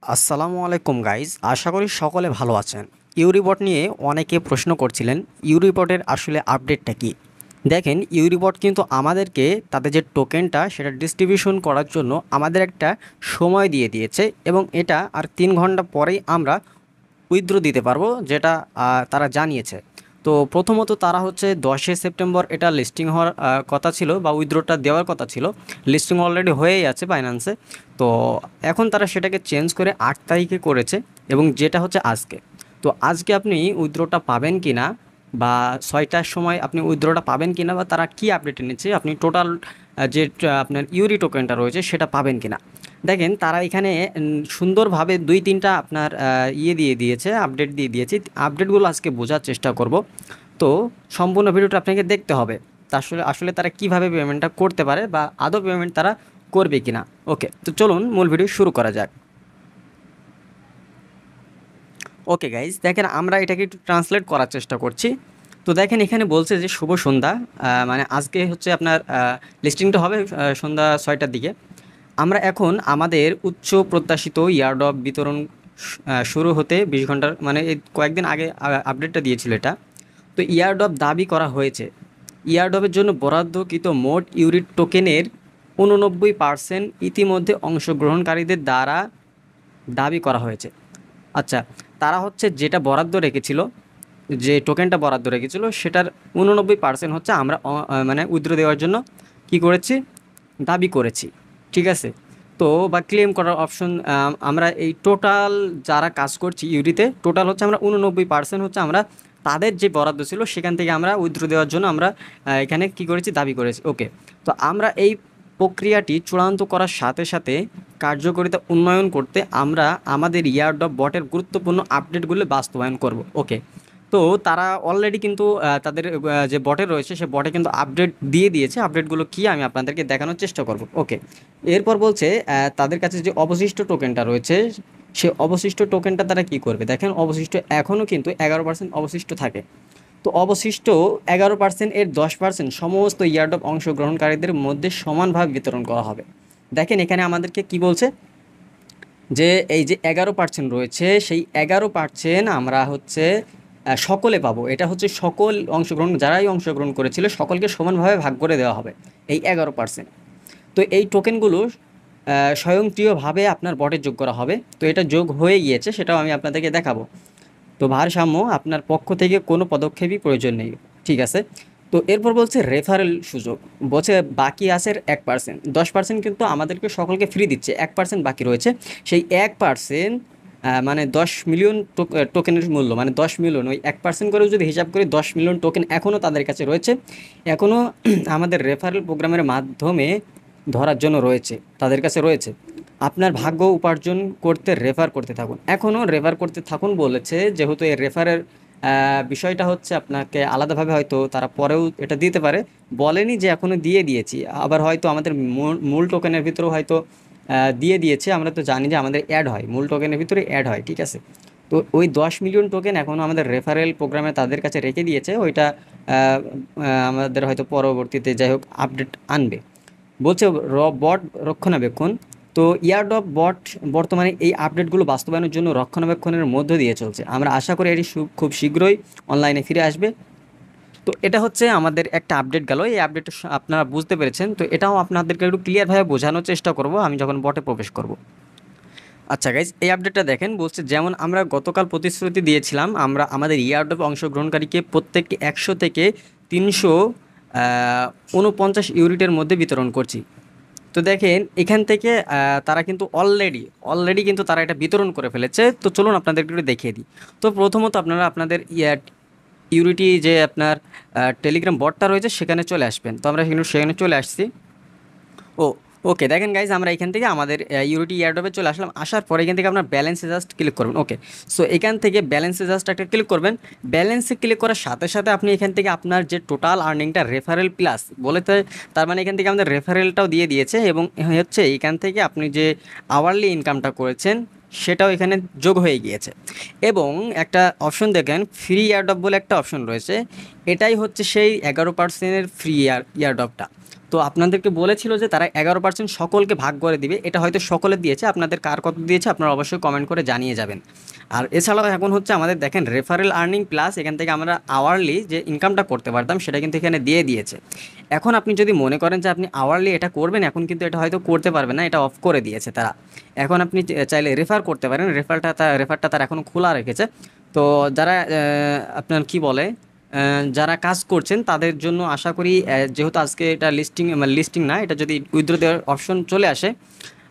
আসসালামু আলাইকুম গাইজ, আশা করি সকলে ভালো আছেন। ইউরিবট নিয়ে অনেকে প্রশ্ন করছিলেন, ইউরিবটের আসলে আপডেটটা কি। দেখেন, ইউরিবট কিন্তু আমাদেরকে তাদের যে টোকেনটা সেটা ডিস্ট্রিবিউশন করার জন্য আমাদের একটা সময় দিয়ে দিয়েছে, এবং এটা আর 3 ঘন্টা পরেই আমরা উইথড্র দিতে পারবো, যেটা তারা জানিয়েছে। তো প্রথমত তারা হচ্ছে 10 সেপ্টেম্বর এটা লিস্টিং হওয়ার কথা ছিল, বা উইথড্রটা দেওয়ার কথা ছিল। লিস্টিং অলরেডি হয়েই আছে বাইন্যান্সে। তো এখন তারা সেটাকে চেঞ্জ করে 8 তারিখে করেছে, এবং যেটা হচ্ছে আজকে। তো আজকে আপনি উইথড্রটা পাবেন কি না, বা 6টার সময় আপনি উইথড্রটা পাবেন কি না, বা তারা কী আপডেট এনেছে, আপনি টোটাল যে আপনার ইউরি টোকেনটা রয়েছে সেটা পাবেন কি না। দেখেন, তারা এখানে সুন্দরভাবে 2-3টা আপনার দিয়ে দিয়েছে, আপডেট দিয়ে দিয়েছে। আপডেটগুলো আজকে বোঝার চেষ্টা করব। তো সম্পূর্ণ ভিডিওটা আপনাকে দেখতে হবে। তা আসলে আসলে তারা কিভাবে পেমেন্টটা করতে পারে, বা আদৌ পেমেন্ট তারা করবে কিনা। ওকে, তো চলুন মূল ভিডিও শুরু করা যাক। ওকে গাইজ, দেখেন আমরা এটাকে একটু ট্রান্সলেট করার চেষ্টা করছি। তো দেখেন, এখানে বলছে যে শুভ সন্ধ্যা, মানে আজকে হচ্ছে আপনার লিস্টিংটা হবে সন্ধ্যা 6টার দিকে। আমরা এখন আমাদের উচ্চ প্রত্যাশিত ইয়ারড্রপ বিতরণ শুরু হতে 20 ঘন্টার, মানে এই কয়েকদিন আগে আপডেটটা দিয়েছিল এটা। তো ইয়ারড্রপ দাবি করা হয়েছে। ইয়ারড্রপের জন্য বরাদ্দকৃত মোট ইউরিট টোকেনের 89% ইতিমধ্যে অংশগ্রহণকারীদের দ্বারা দাবি করা হয়েছে। আচ্ছা, তারা হচ্ছে যেটা বরাদ্দ রেখেছিল, যে টোকেনটা বরাদ্দ রেখেছিল সেটার 89% হচ্ছে আমরা মানে উইথড্র দেওয়ার জন্য কি করেছি, দাবি করেছি। ঠিক আছে। তো বা ক্লেম করার অপশন, আমরা এই টোটাল যারা কাজ করছি ইউরিতে, টোটাল হচ্ছে আমরা 89% হচ্ছে আমরা তাদের যে বরাদ্দ ছিল সেখান থেকে আমরা উইথড্র দেওয়ার জন্য আমরা এখানে কি করেছি, দাবি করেছি। ওকে, তো আমরা এই প্রক্রিয়াটি চূড়ান্ত করার সাথে সাথে কার্যকারিতা উন্নয়ন করতে আমরা আমাদের ইয়ারড্রপ বটের গুরুত্বপূর্ণ আপডেটগুলো বাস্তবায়ন করব। ওকে, তো তারা অলরেডি কিন্তু তাদের যে বটে রয়েছে সে বটে কিন্তু আপডেট দিয়ে দিয়েছে। আপডেটগুলো কি আমি আপনাদেরকে দেখানোর চেষ্টা করব। ওকে, এরপর বলছে তাদের কাছে যে অবশিষ্ট টোকেনটা রয়েছে, সে অবশিষ্ট টোকেনটা তারা কি করবে। দেখেন, অবশিষ্ট এখনও কিন্তু 11% অবশিষ্ট থাকে। তো অবশিষ্ট 11% এর 10% সমস্ত ইয়ারড্রপ অংশগ্রহণকারীদের মধ্যে সমানভাবে বিতরণ করা হবে। দেখেন, এখানে আমাদেরকে কি বলছে, যে এই যে 11% রয়েছে, সেই 11% আমরা হচ্ছে সকলে পাবো। এটা হচ্ছে সকল অংশগ্রহণ, যারাই অংশগ্রহণ করেছিল সকলকে সমানভাবে ভাগ করে দেওয়া হবে এই 11%। তো এই টোকেনগুলো স্বয়ংক্রিয়ভাবে আপনার বটে যোগ করা হবে। তো এটা যোগ হয়ে গিয়েছে, সেটাও আমি আপনাদেরকে দেখাবো। তো ভারসাম্য, আপনার পক্ষ থেকে কোনো পদক্ষেপই প্রয়োজন নেই। ঠিক আছে। তো এরপর বলছে রেফারেল সুযোগ। বলছে বাকি আছে 1%, 10% কিন্তু আমাদেরকে সকলকে ফ্রি দিচ্ছে, 1% বাকি রয়েছে। সেই 1%, মানে 10 মিলিয়ন টোকেনের মূল্য, মানে 10 মিলিয়ন, ওই 1% করেও যদি হিসাব করি 10 মিলিয়ন টোকেন এখনও তাদের কাছে রয়েছে। এখনও আমাদের রেফারেল প্রোগ্রামের মাধ্যমে ধরার জন্য রয়েছে, তাদের কাছে রয়েছে। আপনার ভাগ্য উপার্জন করতে রেফার করতে থাকুন। এখনও রেফার করতে থাকুন বলেছে, যেহেতু এই রেফারের বিষয়টা হচ্ছে আপনাকে আলাদাভাবে হয়তো তারা পরেও এটা দিতে পারে। বলেনি যে এখনও দিয়ে দিয়েছি, আবার হয়তো আমাদের মূল টোকেনের ভিতরেও হয়তো দিয়ে দিয়েছে। আমরা তো জানি যে আমাদের অ্যাড হয়, মূল টোকেনের ভিতরে অ্যাড হয়। ঠিক আছে। তো ওই 10 মিলিয়ন টোকেন এখনও আমাদের রেফারেল প্রোগ্রামে তাদের কাছে রেখে দিয়েছে। ওইটা আমাদের হয়তো পরবর্তীতে যাই হোক আপডেট আনবে। বলছে বট রক্ষণাবেক্ষণ। তো ইয়ারড্রপ বট বর্তমানে এই আপডেটগুলো বাস্তবায়নের জন্য রক্ষণাবেক্ষণের মধ্য দিয়ে চলছে। আমরা আশা করি এটি খুব শীঘ্রই অনলাইনে ফিরে আসবে। তো এটা হচ্ছে আমাদের একটা আপডেট গেল। এই আপডেট আপনারা বুঝতে পেরেছেন। তো এটাও আপনাদেরকে একটু ক্লিয়ারভাবে বোঝানোর চেষ্টা করব আমি যখন বটে প্রবেশ করব। আচ্ছা গাইজ, এই আপডেটটা দেখেন, বলছে যেমন আমরা গতকাল প্রতিশ্রুতি দিয়েছিলাম, আমরা আমাদের ইয়ারড্রপ অংশগ্রহণকারীকে প্রত্যেককে 100 থেকে 349 ইউনিটের মধ্যে বিতরণ করছি। তো দেখেন, এখান থেকে তারা কিন্তু অলরেডি কিন্তু তারা এটা বিতরণ করে ফেলেছে। তো চলুন আপনাদেরকে একটু দেখিয়ে দিই। তো প্রথমত আপনারা আপনাদের ইউরিটি যে আপনার টেলিগ্রাম বটটা রয়েছে সেখানে চলে আসবেন। তো আমরা সেখানে চলে আসছি। ও, ওকে, দেখেন গাইজ, আমরা এখান থেকে আমাদের ইউরিটি এয়ারড্রপে চলে আসলাম। আসার পরে এখান থেকে আপনার ব্যালেন্সে জাস্ট ক্লিক করবেন। ওকে, সো এখান থেকে ব্যালেন্সে জাস্ট একটা ক্লিক করবেন। ব্যালেন্সে ক্লিক করার সাথে সাথে আপনি এখান থেকে আপনার যে টোটাল আর্নিংটা রেফারেল প্লাস বলে, তার মানে এখান থেকে আমাদের রেফারেলটাও দিয়ে দিয়েছে, এবং হচ্ছে এখান থেকে আপনি যে আওয়ারলি ইনকামটা করেছেন সেটাও এখানে যোগ হয়ে গিয়েছে। এবং একটা অপশন দেখেন, ফ্রি ইয়ারড্রপ বলে একটা অপশন রয়েছে। এটাই হচ্ছে সেই 11%-এর ফ্রি ইয়ারড্রপটা। তো আপনাদেরকে বলেছিল যে তারা 11% সকলকে ভাগ করে দিবে, এটা হয়তো সকলে দিয়েছে, আপনাদের কার কত দিয়েছে আপনারা অবশ্যই কমেন্ট করে জানিয়ে যাবেন। আর এছাড়াও এখন হচ্ছে আমাদের দেখেন রেফারেল আর্নিং প্লাস এখান থেকে আমরা আওয়ারলি যে ইনকামটা করতে পারতাম সেটা কিন্তু এখানে দিয়ে দিয়েছে। এখন আপনি যদি মনে করেন যে আপনি আওয়ারলি এটা করবেন, এখন কিন্তু এটা হয়তো করতে পারবেন না, এটা অফ করে দিয়েছে তারা। এখন আপনি চাইলে রেফার করতে পারেন, রেফারটা তারা এখনও খোলা রেখেছে। তো যারা আপনার কি বলে যারা কাজ করছেন তাদের জন্য আশা করি যেহেতু আজকে এটা লিস্টিং না, এটা যদি উইথড্র দেওয়ার অপশন চলে আসে,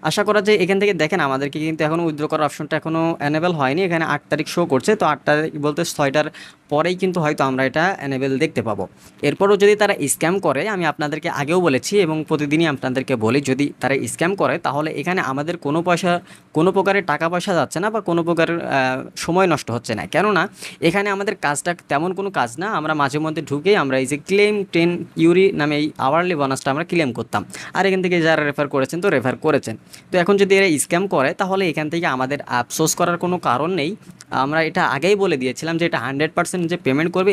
আশা করা যায় এখান থেকে দেখেন আমাদেরকে কিন্তু এখনও উইথড্র করার অপশনটা এখনও এনেবেল হয়নি। এখানে 8 তারিখ শো করছে, তো 8 তারিখ বলতে 6টার পরেই কিন্তু হয়তো আমরা এটা এনেবেল দেখতে পাবো। এরপরও যদি তারা স্ক্যাম করে, আমি আপনাদেরকে আগেও বলেছি এবং প্রতিদিনই আপনাদেরকে বলি, যদি তারা স্ক্যাম করে তাহলে এখানে আমাদের কোনো প্রকারের টাকা পয়সা যাচ্ছে না বা কোনো প্রকারের সময় নষ্ট হচ্ছে না। কেননা এখানে আমাদের কাজটা তেমন কোনো কাজ না, আমরা মাঝে মধ্যে ঢুকেই আমরা এই যে ক্লেম 10 ইউরি নামে এই আওয়ারলি বোনাসটা আমরা ক্লেম করতাম। আর এখান থেকে যারা রেফার করেছেন তো রেফার করেছেন। তো এখন যদি এরা স্ক্যাম করে তাহলে এখান থেকে আমাদের আফসোস করার কোনো কারণ নেই। আমরা এটা আগেই বলে দিয়েছিলাম যে এটা 100% যে পেমেন্ট করবে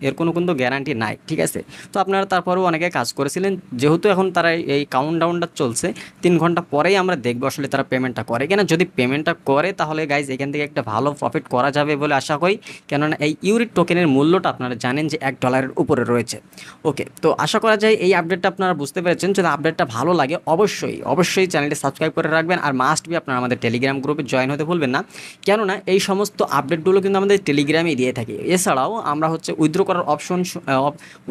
এর কোনো কিন্তু গ্যারান্টি নাই, ঠিক আছে। তো আপনারা তারপরেও অনেকে কাজ করেছিলেন, যেহেতু এখন তারা এই কাউন্টডাউনটা চলছে 3 ঘন্টা পরেই আমরা দেখবো আসলে তারা পেমেন্টটা করে কিনা। যদি পেমেন্টটা করে তাহলে গাইজ এখান থেকে একটা ভালো প্রফিট করা যাবে বলে আশা করি, কেননা এই ইউরিট টোকেনের মূল্যটা আপনারা জানেন যে $1 উপরে রয়েছে। ওকে, তো আশা করা যায় এই আপডেটটা আপনারা বুঝতে পেরেছেন। যদি আপডেটটা ভালো লাগে অবশ্যই চ্যানেলটি সাবস্ক্রাইব করে রাখবেন, আর মাস্ট বি আপনারা আমাদের টেলিগ্রাম গ্রুপে জয়েন হতে ভুলবেন না, কেননা এই সমস্ত আপডেটগুলো কিন্তু আমাদের টেলিগ্রামেই দিয়ে থাকি। এছাড়াও আমরা হচ্ছে উইথড্র করার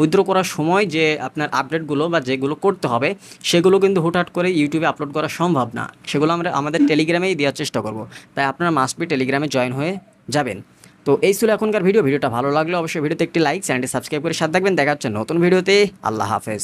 উইথড্র করার সময় যে আপনার আপডেটগুলো বা যেগুলো করতে হবে সেগুলো কিন্তু হুটহাট করে ইউটিউবে আপলোড করা সম্ভব না, সেগুলো আমরা আমাদের টেলিগ্রামেই দেওয়ার চেষ্টা করব। তাই আপনারা মাস্ট বি টেলিগ্রামে জয়েন হয়ে যাবেন। তো এই ছিল এখনকার ভিডিওটা ভালো লাগলে অবশ্যই ভিডিওতে একটি লাইক, চ্যানেলটি সাবস্ক্রাইব করে সাথে থাকবেন। দেখা হচ্ছে নতুন ভিডিওতে। আল্লাহ হাফেজ।